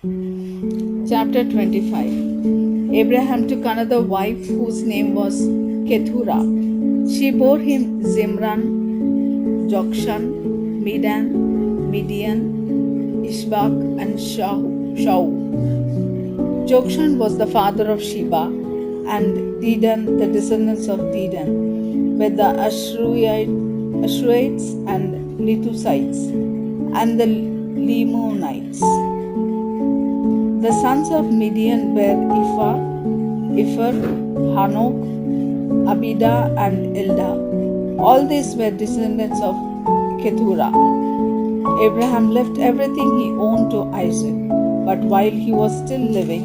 Chapter 25. Abraham took another wife whose name was Keturah. She bore him Zimran, Jokshan, Midian, Ishbak, and Shaul. Jokshan was the father of Sheba, and Dedan, the descendants of Dedan, were the Ashurites and Letusites, and the Lemonites. The sons of Midian were Ipher, Hanok, Abida, and Elda. All these were descendants of Keturah. Abraham left everything he owned to Isaac, but while he was still living,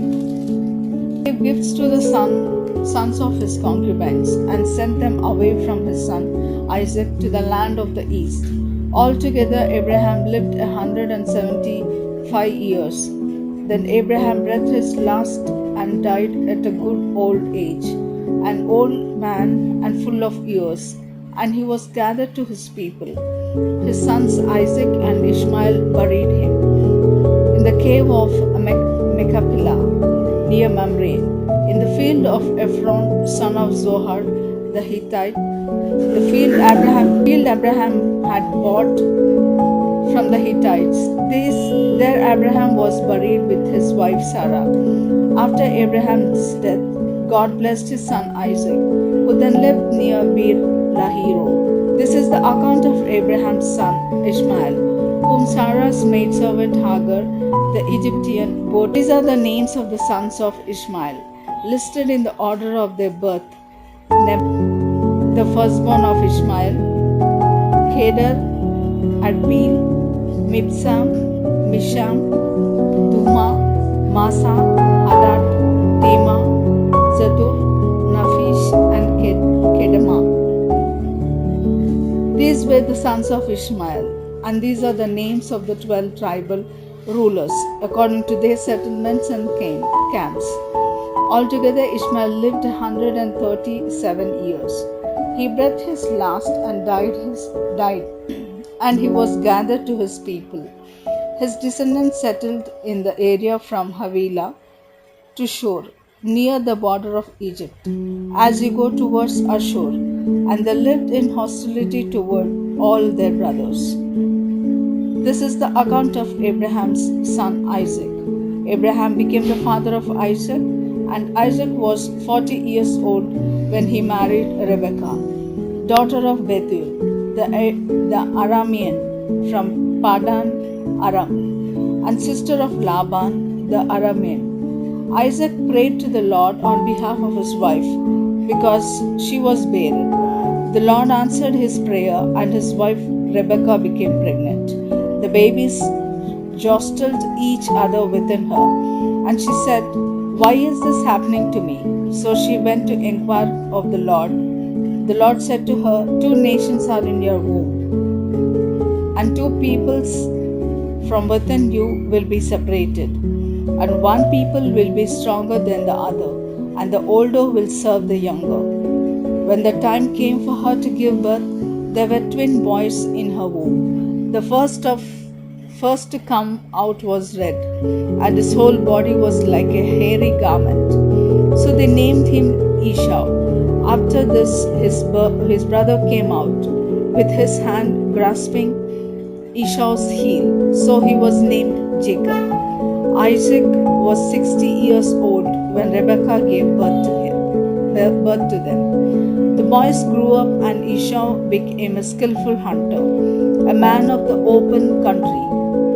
he gave gifts to the sons of his concubines and sent them away from his son Isaac to the land of the east. Altogether, Abraham lived 175 years. Then Abraham breathed his last and died at a good old age, an old man and full of years, and he was gathered to his people. His sons Isaac and Ishmael buried him in the cave of Machpelah near Mamre, in the field of Ephron, son of Zohar the Hittite, the field Abraham had bought from the Hittites. There Abraham was buried with his wife Sarah. After Abraham's death, God blessed his son Isaac, who then lived near Beer Lahiro. This is the account of Abraham's son Ishmael, whom Sarah's maidservant Hagar, the Egyptian, bore. These are the names of the sons of Ishmael, listed in the order of their birth. The firstborn of Ishmael, Kedar, Adbeel, Mibsam, Misham, Duma, Masa, Hadad, Tema, Zatur, Naphish, and Kedema. These were the sons of Ishmael, and these are the names of the 12 tribal rulers, according to their settlements and camps. Altogether, Ishmael lived 137 years. He breathed his last and died, and he was gathered to his people. His descendants settled in the area from Havilah to Shur, near the border of Egypt, as you go towards Ashur, and they lived in hostility toward all their brothers. This is the account of Abraham's son Isaac. Abraham became the father of Isaac, and Isaac was 40 years old when he married Rebekah, daughter of Bethuel, the Aramean from Padan Aram, and sister of Laban the Aramean. Isaac prayed to the Lord on behalf of his wife because she was barren. The Lord answered his prayer, and his wife Rebekah became pregnant. The babies jostled each other within her, and she said, "Why is this happening to me?" So she went to inquire of the Lord. The Lord said to her, "Two nations are in your womb, and two peoples from within you will be separated, and one people will be stronger than the other, and the older will serve the younger." When the time came for her to give birth, there were twin boys in her womb. The first to come out was red, and his whole body was like a hairy garment. So they named him Esau. After this, his brother came out, with his hand grasping Esau's heel. So he was named Jacob. Isaac was 60 years old when Rebekah gave birth to them. The boys grew up, and Esau became a skillful hunter, a man of the open country,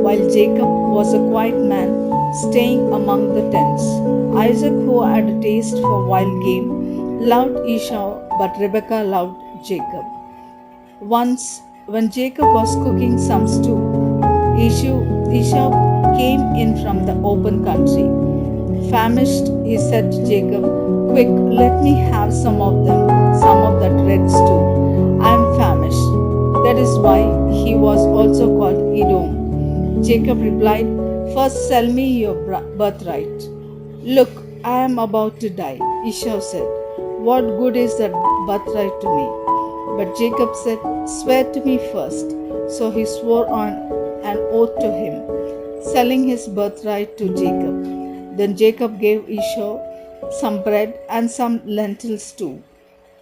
while Jacob was a quiet man, staying among the tents. Isaac, who had a taste for wild game, loved Esau, but Rebekah loved Jacob. Once, when Jacob was cooking some stew, Esau came in from the open country. Famished, he said to Jacob, "Quick, let me have some of that red stew. I am famished." That is why he was also called Edom. Jacob replied, "First sell me your birthright." "Look, I am about to die," Esau said. "What good is that birthright to me?" But Jacob said, "Swear to me first." So he swore on an oath to him, selling his birthright to Jacob. Then Jacob gave Esau some bread and some lentils too.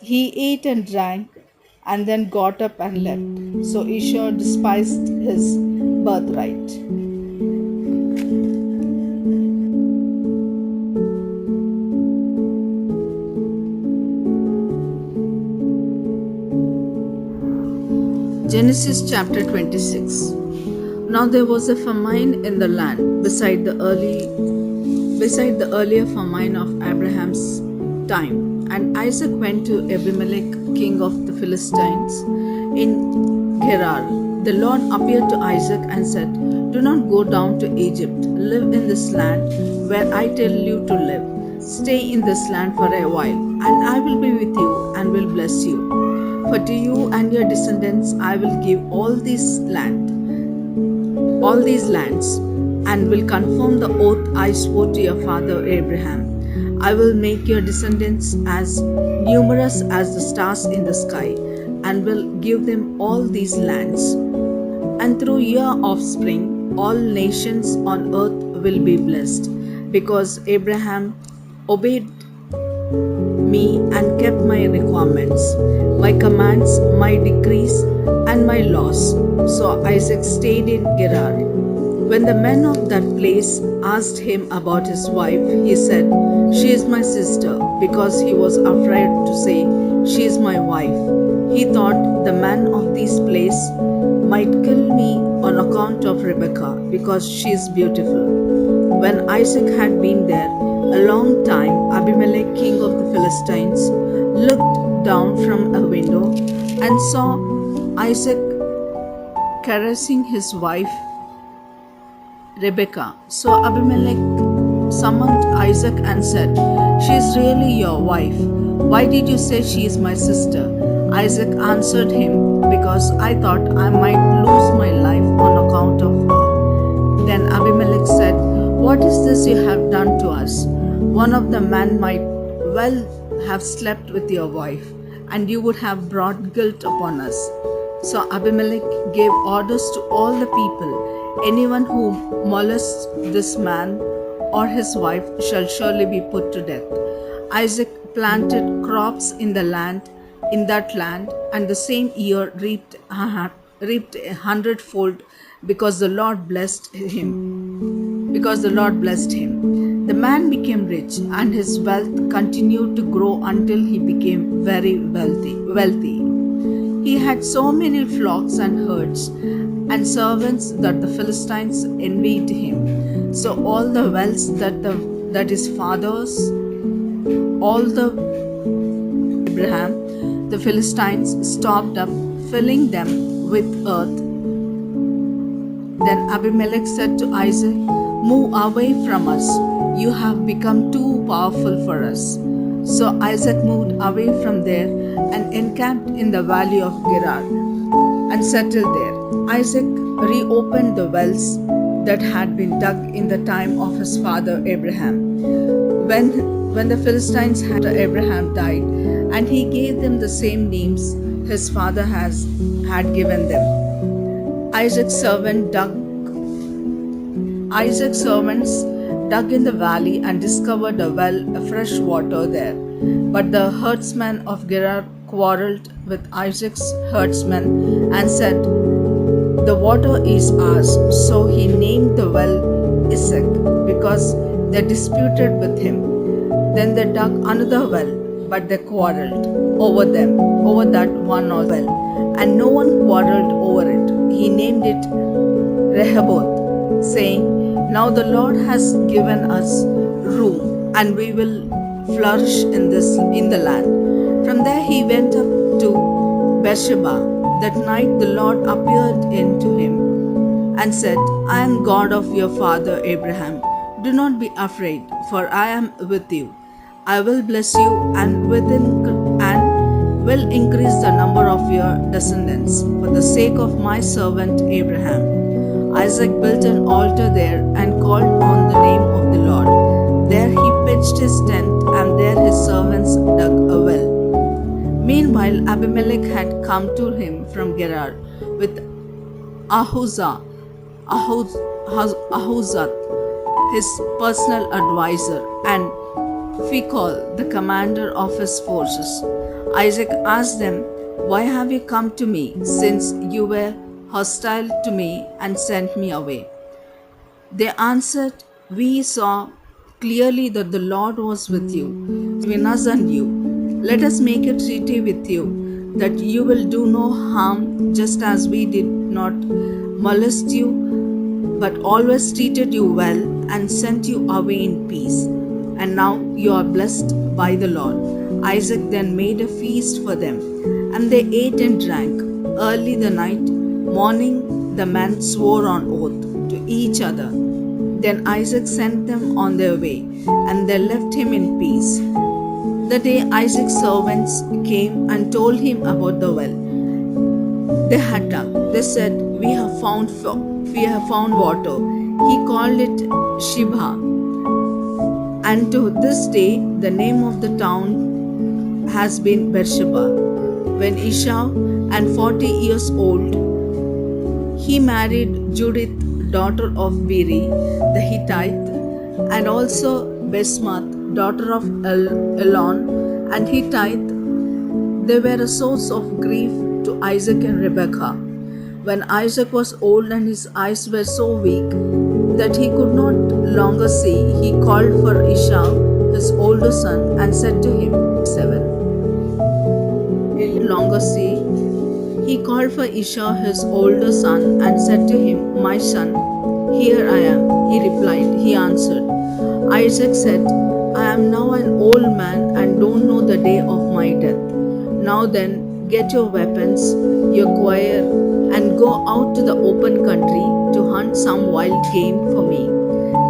He ate and drank and then got up and left. So Esau despised his birthright. Genesis chapter 26. Now there was a famine in the land beside the earlier famine of Abraham's time. And Isaac went to Abimelech, king of the Philistines, in Gerar. The Lord appeared to Isaac and said, "Do not go down to Egypt. Live in this land where I tell you to live. Stay in this land for a while, and I will be with you and will bless you. For to you and your descendants I will give all these lands, and will confirm the oath I swore to your father Abraham. I will make your descendants as numerous as the stars in the sky, and will give them all these lands. And through your offspring all nations on earth will be blessed, because Abraham obeyed me and kept my requirements, my commands, my decrees, and my laws." So Isaac stayed in Gerar. When the men of that place asked him about his wife, he said, "She is my sister," because he was afraid to say, "She is my wife." He thought, "The man of this place might kill me on account of Rebekah, because she is beautiful." When Isaac had been there a long time, Abimelech, king of the Philistines, looked down from a window and saw Isaac caressing his wife Rebekah. So Abimelech summoned Isaac and said, "She is really your wife. Why did you say she is my sister?" Isaac answered him, "Because I thought I might lose my life on account of her." Then Abimelech said, "What is this you have done to us? One of the men might well have slept with your wife, and you would have brought guilt upon us." So Abimelech gave orders to all the people, "Anyone who molests this man or his wife shall surely be put to death." Isaac planted crops in that land, and the same year reaped a hundredfold, because the Lord blessed him. The man became rich, and his wealth continued to grow until he became very wealthy. He had so many flocks and herds and servants that the Philistines envied him. So all the wealth that his fathers, all the Abraham, the Philistines stopped up, filling them with earth. Then Abimelech said to Isaac, "Move away from us. You have become too powerful for us." So Isaac moved away from there and encamped in the valley of Gerar and settled there. Isaac reopened the wells that had been dug in the time of his father Abraham, when the Philistines had Abraham died, and he gave them the same names his father had given them. Isaac's servants dug in the valley and discovered a well of fresh water there. But the herdsmen of Gerar quarreled with Isaac's herdsmen and said, "The water is ours." So he named the well Isaac, because they disputed with him. Then they dug another well, but they quarreled over that one well, and no one quarreled over it. He named it Rehoboth, saying, "Now the Lord has given us room, and we will flourish in the land." From there he went up to Beersheba. That night the Lord appeared to him and said, "I am God of your father Abraham. Do not be afraid, for I am with you. I will bless you and will increase the number of your descendants for the sake of my servant Abraham." Isaac built an altar there and called on the name of the Lord. There he pitched his tent, and there his servants dug a well. Meanwhile, Abimelech had come to him from Gerar with Ahuzah, Ahuzat, his personal advisor, and Phicol, the commander of his forces. Isaac asked them, "Why have you come to me, since you were hostile to me and sent me away?" They answered, "We saw clearly that the Lord was with you, between us and you. Let us make a treaty with you, that you will do no harm, just as we did not molest you, but always treated you well and sent you away in peace. And now you are blessed by the Lord." Isaac then made a feast for them, and they ate and drank. Early the morning, the men swore on oath to each other. Then Isaac sent them on their way, and they left him in peace. The day Isaac's servants came and told him about the well they had dug, they said, we have found water." He called it Shibha, and to this day the name of the town has been Beersheba. When Esau and 40 years old, he married Judith, daughter of Beri the Hittite, and also Basemath, daughter of Elon and Hittite. They were a source of grief to Isaac and Rebekah. When Isaac was old and his eyes were so weak that he could not longer see, he called for Esau, his older son, and said to him, 7. He longer see, he called for Esau, his older son, and said to him, "My son, here I am." He replied, he answered. Isaac said, "I am now an old man and don't know the day of my death. Now then, get your weapons, your quiver, and go out to the open country to hunt some wild game for me.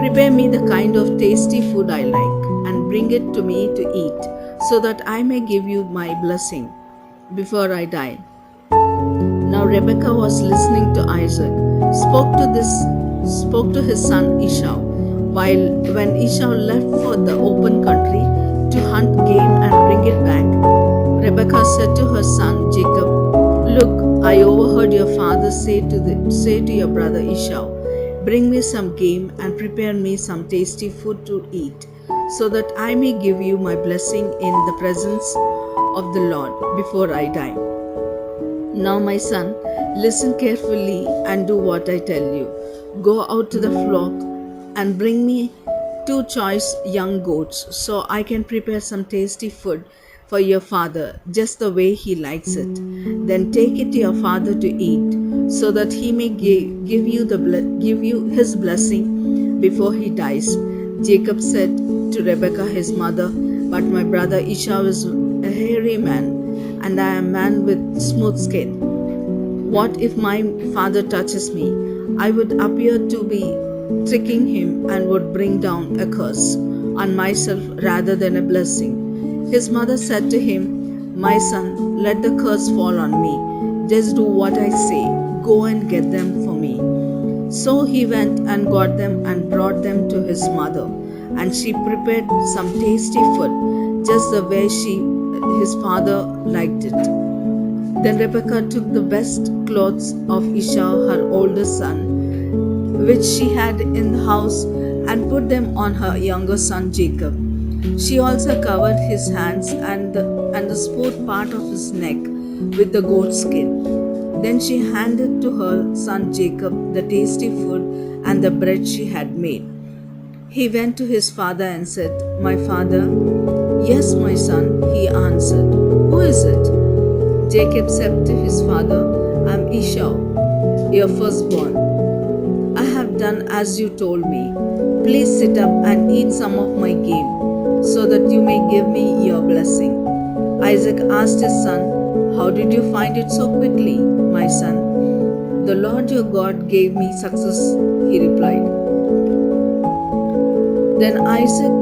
Prepare me the kind of tasty food I like, and bring it to me to eat, so that I may give you my blessing before I die." Now Rebekah was listening to Isaac, spoke to his son Esau, when Esau left for the open country to hunt game and bring it back. Rebekah said to her son Jacob, "Look, I overheard your father say to your brother Esau, 'Bring me some game and prepare me some tasty food to eat, so that I may give you my blessing in the presence of the Lord before I die.' Now, my son, listen carefully and do what I tell you. Go out to the flock and bring me 2 choice young goats, so I can prepare some tasty food for your father, just the way he likes it. Then take it to your father to eat, so that he may give you his blessing before he dies." Jacob said to Rebekah his mother, "But my brother Esau is a hairy man, and I am a man with smooth skin. What if my father touches me? I would appear to be tricking him and would bring down a curse on myself rather than a blessing." His mother said to him, "My son, let the curse fall on me. Just do what I say. Go and get them for me." So he went and got them and brought them to his mother, and she prepared some tasty food, just the way his father liked it. Then Rebekah took the best clothes of Esau, her older son, which she had in the house, and put them on her younger son Jacob. She also covered his hands and the smooth part of his neck with the goat skin. Then she handed to her son Jacob the tasty food and the bread she had made. He went to his father and said, "My father." "Yes, my son," he answered. "Who is it?" Jacob said to his father, "I am Esau, your firstborn. I have done as you told me. Please sit up and eat some of my game, so that you may give me your blessing." Isaac asked his son, "How did you find it so quickly, my son?" "The Lord your God gave me success," he replied. Then Isaac